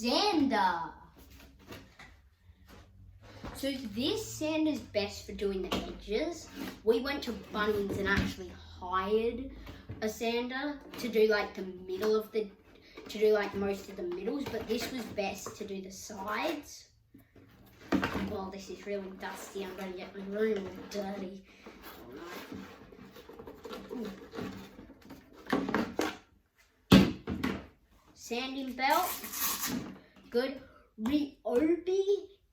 sander. So this sander is best for doing the edges. We went to Bunnings and actually hired a sander to do like the middle of the, to do like most of the middles, but this was best to do the sides. Well, this is really dusty. I'm going to get my room all dirty. Sanding belt, good. Ryobi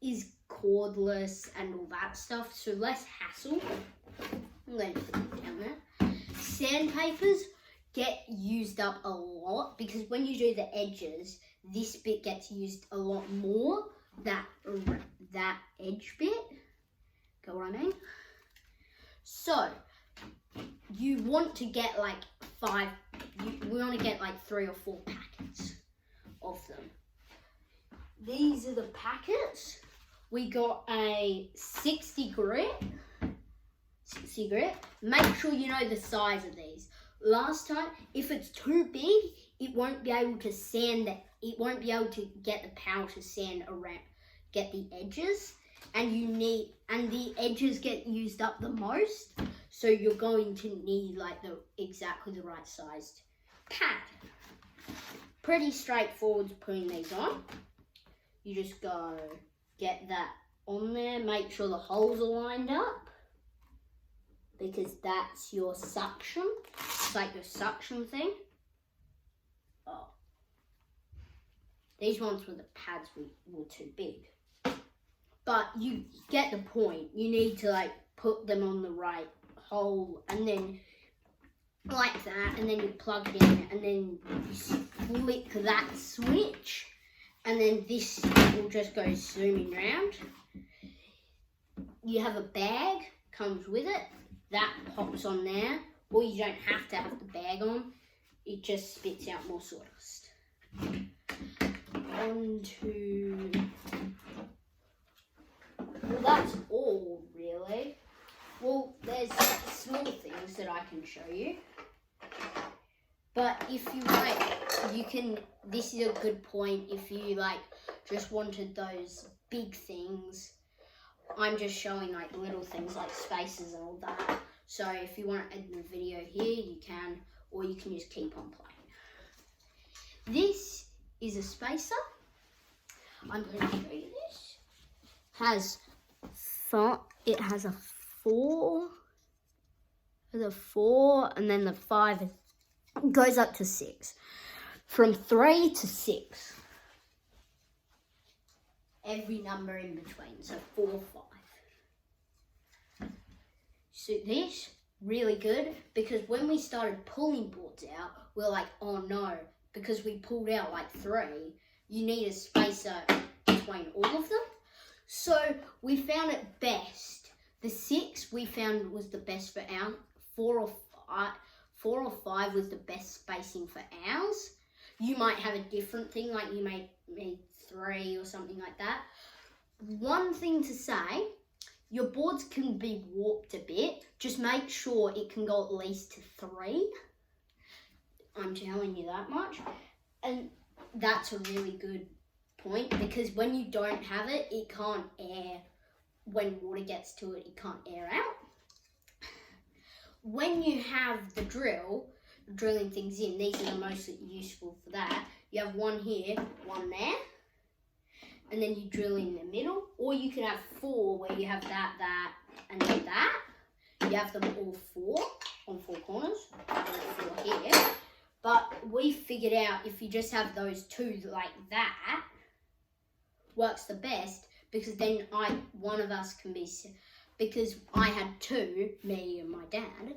is cordless and all that stuff, so less hassle. I'm going to put it down there. Sandpapers get used up a lot because when you do the edges, this bit gets used a lot more. That edge bit. Get what I mean? So you want to get like we want to get like 3 or 4 packets of them. These are the packets. We got a 60 grit. Make sure you know the size of these. Last time, if it's too big, it won't be able to sand it. It won't be able to get the power to sand around, get the edges, and the edges get used up the most. So you're going to need like exactly the right sized pad. Pretty straightforward putting these on. You just go get that on there. Make sure the holes are lined up because that's your suction. It's like your suction thing. Oh, these ones with the pads were too big. But you get the point. You need to like put them on the right hole and then like that, and then you plug it in and then you flick that switch and then this will just go zooming around. You have a bag, comes with it, that pops on there, or you don't have to have the bag on, it just spits out more sawdust. Well, that's all really. Well, there's small things that I can show you. But if you like, this is a good point if you like just wanted those big things. I'm just showing like little things like spaces and all that. So if you want to end the video here, you can, or you can just keep on playing. This is a spacer. I'm going to show you this. It has a 4. There's a 4, and then the 5 goes up to 6. From 3 to 6. Every number in between, so 4, 5. So this, really good, because when we started pulling boards out, we were like, oh no, because we pulled out like 3, you need a spacer between all of them. So we found it best. The 6 we found was the best for ours. 4 or 5 was the best spacing for ours. You might have a different thing, like you may need 3 or something like that. One thing to say, your boards can be warped a bit. Just make sure it can go at least to 3. I'm telling you that much. And that's a really good point because when you don't have it, it can't air. When water gets to it, it can't air out. When you have the drilling things in, these are the most useful for that. You have one here, one there, and then you drill in the middle. Or you can have 4 where you have that, and then that. You have them all 4 on 4 corners, and 4 here. But we figured out if you just have those 2 like that, works the best because then one of us can be, because I had 2, me and my dad,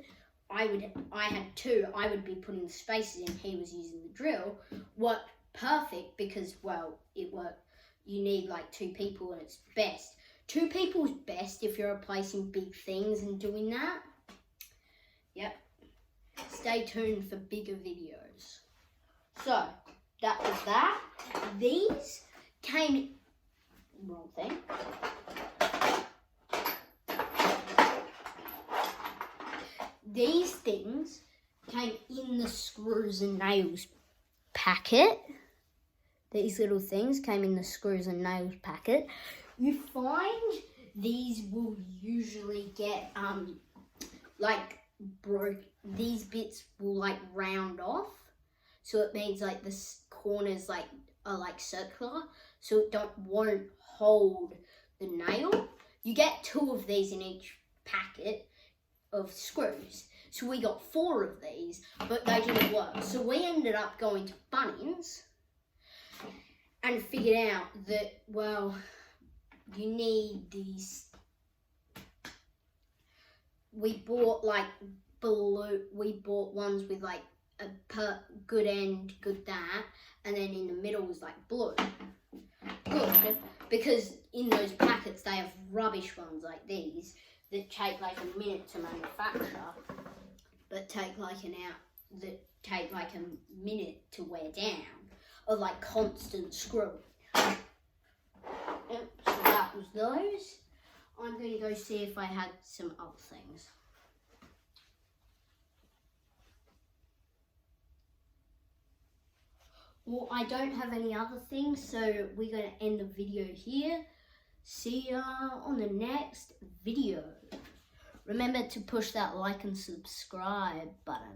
I had 2, I would be putting the spaces in, he was using the drill. Worked perfect because, well, it worked. You need like 2 people and it's best. 2 people is best if you're replacing big things and doing that. Yep. Stay tuned for bigger videos. So, that was that. These came, wrong thing. These things came in the screws and nails packet. these little things came in the screws and nails packet. You find these will usually get like broke. These bits will like round off, so it means like the corners like are like circular, so it won't hold the nail. You get 2 of these in each packet of screws. So we got 4 of these, but they didn't work. So we ended up going to Bunnings and figured out that, well, you need these. We bought like we bought ones with like a good end, good that, and then in the middle was like blue. Good, because in those packets they have rubbish ones like these that take like a minute to manufacture, but take like a minute to wear down, of like constant screw. Yep, so that was those. I'm going to go see if I had some other things. Well, I don't have any other things, so we're going to end the video here. See ya on the next video. Remember to push that like and subscribe button.